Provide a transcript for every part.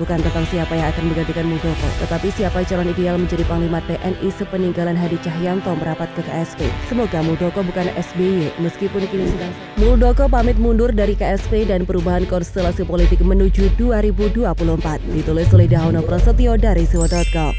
bukan tentang siapa yang akan menggantikan Muldoko, tetapi siapa calon ideal menjadi Panglima TNI sepeninggalan Hadi Cahyanto merapat ke KSP. Semoga Muldoko bukan SBY, meskipun kini sedang... Muldoko pamit mundur dari KSP dan perubahan konstelasi politik menuju 2024, ditulis oleh Dahono Prasetyo dari Siwo.com.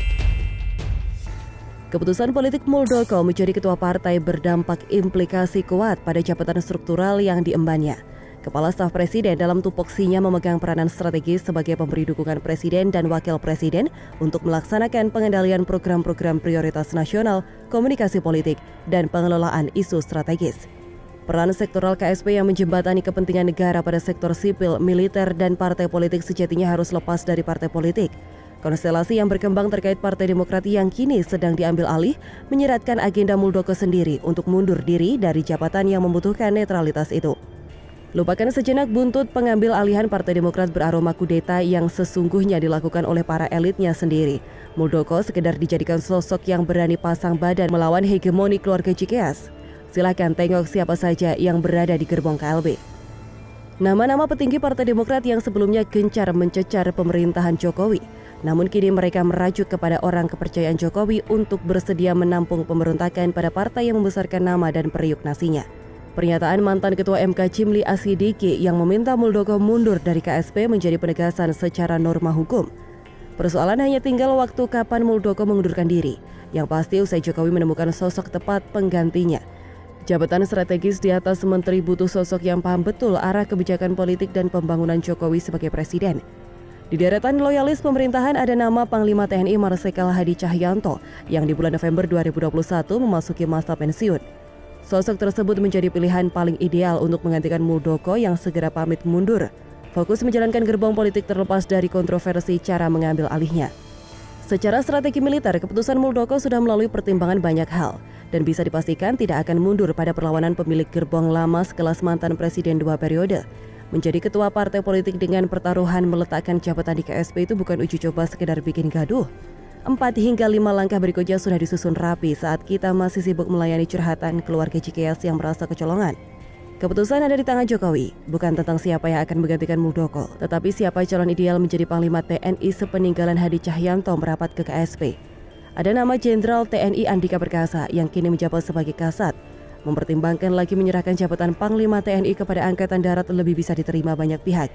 Keputusan politik Muldoko menjadi ketua partai berdampak implikasi kuat pada jabatan struktural yang diembannya. Kepala Staf Presiden dalam tupoksinya memegang peranan strategis sebagai pemberi dukungan Presiden dan Wakil Presiden untuk melaksanakan pengendalian program-program prioritas nasional, komunikasi politik, dan pengelolaan isu strategis. Peran sektoral KSP yang menjembatani kepentingan negara pada sektor sipil, militer, dan partai politik sejatinya harus lepas dari partai politik. Konstelasi yang berkembang terkait Partai Demokrat yang kini sedang diambil alih menyeratkan agenda Muldoko sendiri untuk mundur diri dari jabatan yang membutuhkan netralitas itu. Lupakan sejenak buntut pengambil alihan Partai Demokrat beraroma kudeta yang sesungguhnya dilakukan oleh para elitnya sendiri. Muldoko sekedar dijadikan sosok yang berani pasang badan melawan hegemoni keluarga Cikeas. Silakan tengok siapa saja yang berada di gerbong KLB. Nama-nama petinggi Partai Demokrat yang sebelumnya gencar mencecar pemerintahan Jokowi, namun kini mereka merajuk kepada orang kepercayaan Jokowi untuk bersedia menampung pemberontakan pada partai yang membesarkan nama dan periuk nasinya. Pernyataan mantan Ketua MK Cimli Asidiki yang meminta Muldoko mundur dari KSP menjadi penegasan secara norma hukum. Persoalan hanya tinggal waktu kapan Muldoko mengundurkan diri. Yang pasti usai Jokowi menemukan sosok tepat penggantinya. Jabatan strategis di atas menteri butuh sosok yang paham betul arah kebijakan politik dan pembangunan Jokowi sebagai presiden. Di deretan loyalis pemerintahan ada nama Panglima TNI Marsikal Hadi Cahyanto yang di bulan November 2021 memasuki masa pensiun. Sosok tersebut menjadi pilihan paling ideal untuk menggantikan Muldoko yang segera pamit mundur, fokus menjalankan gerbong politik terlepas dari kontroversi cara mengambil alihnya. Secara strategi militer, keputusan Muldoko sudah melalui pertimbangan banyak hal dan bisa dipastikan tidak akan mundur pada perlawanan pemilik gerbong lama sekelas mantan presiden 2 periode. Menjadi ketua partai politik dengan pertaruhan meletakkan jabatan di KSP itu bukan uji coba sekedar bikin gaduh. 4 hingga 5 langkah berikutnya sudah disusun rapi saat kita masih sibuk melayani curhatan keluarga Cikeas yang merasa kecolongan. Keputusan ada di tangan Jokowi, bukan tentang siapa yang akan menggantikan Muldoko, tetapi siapa calon ideal menjadi Panglima TNI sepeninggalan Hadi Cahyanto merapat ke KSP. Ada nama Jenderal TNI Andika Perkasa yang kini menjabat sebagai Kasat, mempertimbangkan lagi menyerahkan jabatan Panglima TNI kepada Angkatan Darat lebih bisa diterima banyak pihak.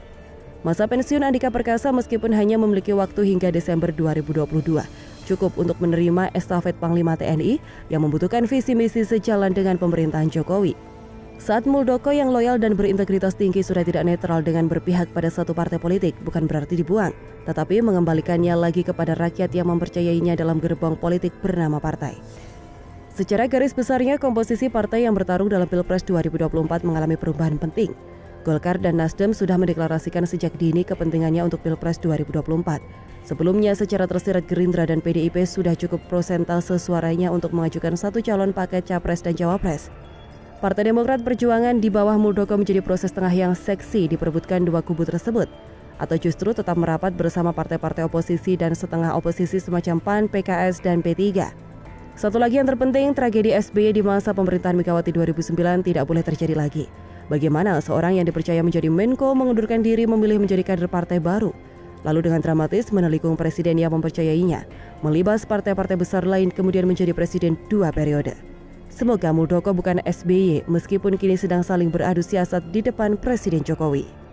Masa pensiun Andika Perkasa meskipun hanya memiliki waktu hingga Desember 2022, cukup untuk menerima estafet Panglima TNI yang membutuhkan visi misi sejalan dengan pemerintahan Jokowi. Saat Muldoko yang loyal dan berintegritas tinggi sudah tidak netral dengan berpihak pada satu partai politik, bukan berarti dibuang, tetapi mengembalikannya lagi kepada rakyat yang mempercayainya dalam gerbong politik bernama partai. Secara garis besarnya, komposisi partai yang bertarung dalam Pilpres 2024 mengalami perubahan penting. Golkar dan Nasdem sudah mendeklarasikan sejak dini kepentingannya untuk Pilpres 2024. Sebelumnya secara tersirat Gerindra dan PDIP sudah cukup persentase suaranya untuk mengajukan satu calon paket Capres dan Cawapres. Partai Demokrat Perjuangan di bawah Muldoko menjadi proses tengah yang seksi diperebutkan dua kubu tersebut, atau justru tetap merapat bersama partai-partai oposisi dan setengah oposisi semacam PAN, PKS, dan P3. Satu lagi yang terpenting, tragedi SBY di masa pemerintahan Megawati 2009 tidak boleh terjadi lagi. Bagaimana seorang yang dipercaya menjadi Menko mengundurkan diri memilih menjadi kader partai baru, lalu dengan dramatis menelikung presiden yang mempercayainya, melibas partai-partai besar lain kemudian menjadi presiden 2 periode. Semoga Muldoko bukan SBY meskipun kini sedang saling beradu siasat di depan Presiden Jokowi.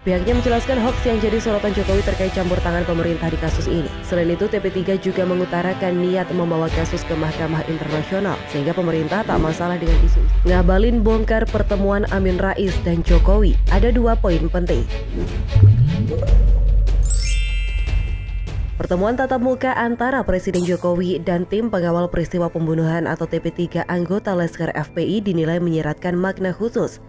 Pihaknya menjelaskan hoax yang jadi sorotan Jokowi terkait campur tangan pemerintah di kasus ini. Selain itu, TP3 juga mengutarakan niat membawa kasus ke Mahkamah Internasional, sehingga pemerintah tak masalah dengan isu. Ngabalin bongkar pertemuan Amin Rais dan Jokowi. Ada 2 poin penting. Pertemuan tatap muka antara Presiden Jokowi dan tim pengawal peristiwa pembunuhan atau TP3 anggota Laskar FPI dinilai menyiratkan makna khusus.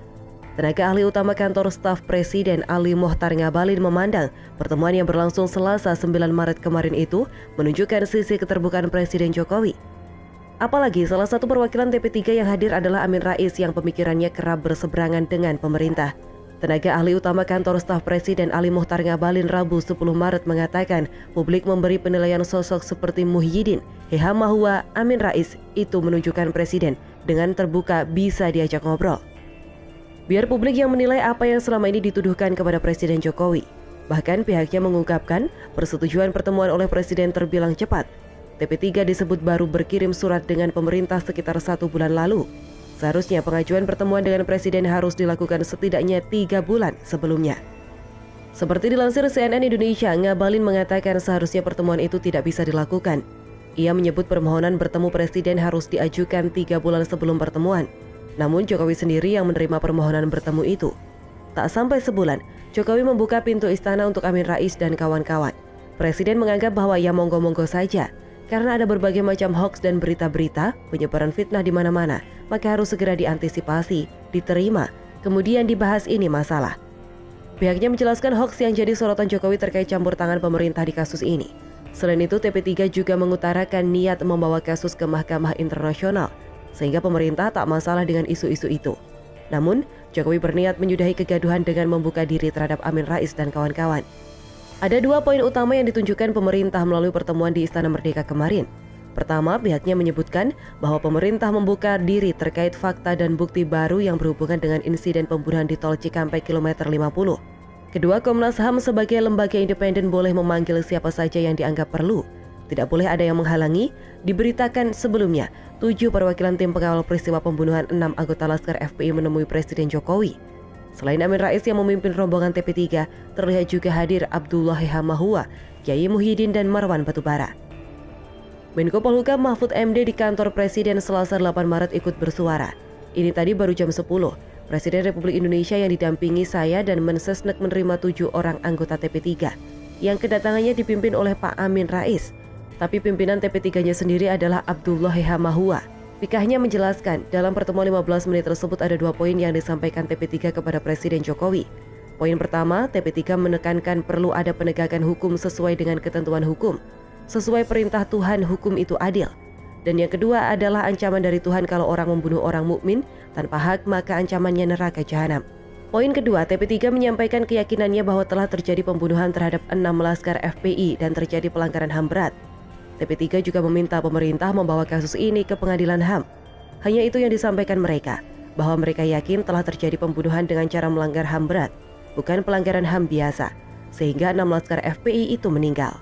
Tenaga ahli utama kantor staf Presiden Ali Mohtar Ngabalin memandang pertemuan yang berlangsung Selasa 9 Maret kemarin itu menunjukkan sisi keterbukaan Presiden Jokowi. Apalagi salah satu perwakilan TP3 yang hadir adalah Amin Rais yang pemikirannya kerap berseberangan dengan pemerintah. Tenaga ahli utama kantor staf Presiden Ali Mochtar Ngabalin Rabu 10 Maret mengatakan publik memberi penilaian sosok seperti Muhyiddin, Hehamahua, Amin Rais itu menunjukkan Presiden dengan terbuka bisa diajak ngobrol. Biar publik yang menilai apa yang selama ini dituduhkan kepada Presiden Jokowi. Bahkan pihaknya mengungkapkan persetujuan pertemuan oleh Presiden terbilang cepat. TP3 disebut baru berkirim surat dengan pemerintah sekitar 1 bulan lalu. Seharusnya pengajuan pertemuan dengan Presiden harus dilakukan setidaknya 3 bulan sebelumnya. Seperti dilansir CNN Indonesia, Ngabalin mengatakan seharusnya pertemuan itu tidak bisa dilakukan. Ia menyebut permohonan bertemu Presiden harus diajukan 3 bulan sebelum pertemuan. Namun Jokowi sendiri yang menerima permohonan bertemu itu. Tak sampai sebulan, Jokowi membuka pintu istana untuk Amin Rais dan kawan-kawan. Presiden menganggap bahwa ya monggo-monggo saja. Karena ada berbagai macam hoaks dan berita-berita, penyebaran fitnah di mana-mana, maka harus segera diantisipasi, diterima, kemudian dibahas ini masalah. Pihaknya menjelaskan hoaks yang jadi sorotan Jokowi terkait campur tangan pemerintah di kasus ini. Selain itu, TP3 juga mengutarakan niat membawa kasus ke Mahkamah Internasional, sehingga pemerintah tak masalah dengan isu-isu itu. Namun, Jokowi berniat menyudahi kegaduhan dengan membuka diri terhadap Amin Rais dan kawan-kawan. Ada 2 poin utama yang ditunjukkan pemerintah melalui pertemuan di Istana Merdeka kemarin. Pertama, pihaknya menyebutkan bahwa pemerintah membuka diri terkait fakta dan bukti baru yang berhubungan dengan insiden pembunuhan di Tol Cikampek kilometer 50. Kedua, Komnas HAM sebagai lembaga independen boleh memanggil siapa saja yang dianggap perlu. Tidak boleh ada yang menghalangi. Diberitakan sebelumnya, 7 perwakilan tim pengawal peristiwa pembunuhan 6 anggota Laskar FPI menemui Presiden Jokowi. Selain Amin Rais yang memimpin rombongan TP3, terlihat juga hadir Abdullah Hehamahua, Kiai Muhyiddin dan Marwan Batubara. Menko Polhukam Mahfud MD di kantor Presiden Selasa 8 Maret ikut bersuara. Ini tadi baru jam 10. Presiden Republik Indonesia yang didampingi saya dan Mensesnek menerima 7 orang anggota TP3 yang kedatangannya dipimpin oleh Pak Amin Rais. Tapi pimpinan TP3-nya sendiri adalah Abdullah Hehamahua. Pikahnya menjelaskan, dalam pertemuan 15 menit tersebut ada 2 poin yang disampaikan TP3 kepada Presiden Jokowi. Poin pertama, TP3 menekankan perlu ada penegakan hukum sesuai dengan ketentuan hukum. Sesuai perintah Tuhan, hukum itu adil. Dan yang kedua adalah ancaman dari Tuhan kalau orang membunuh orang mukmin tanpa hak maka ancamannya neraka jahanam. Poin kedua, TP3 menyampaikan keyakinannya bahwa telah terjadi pembunuhan terhadap 6 laskar FPI dan terjadi pelanggaran HAM berat. TP3 juga meminta pemerintah membawa kasus ini ke pengadilan HAM. Hanya itu yang disampaikan mereka, bahwa mereka yakin telah terjadi pembunuhan dengan cara melanggar HAM berat, bukan pelanggaran HAM biasa, sehingga 6 laskar FPI itu meninggal.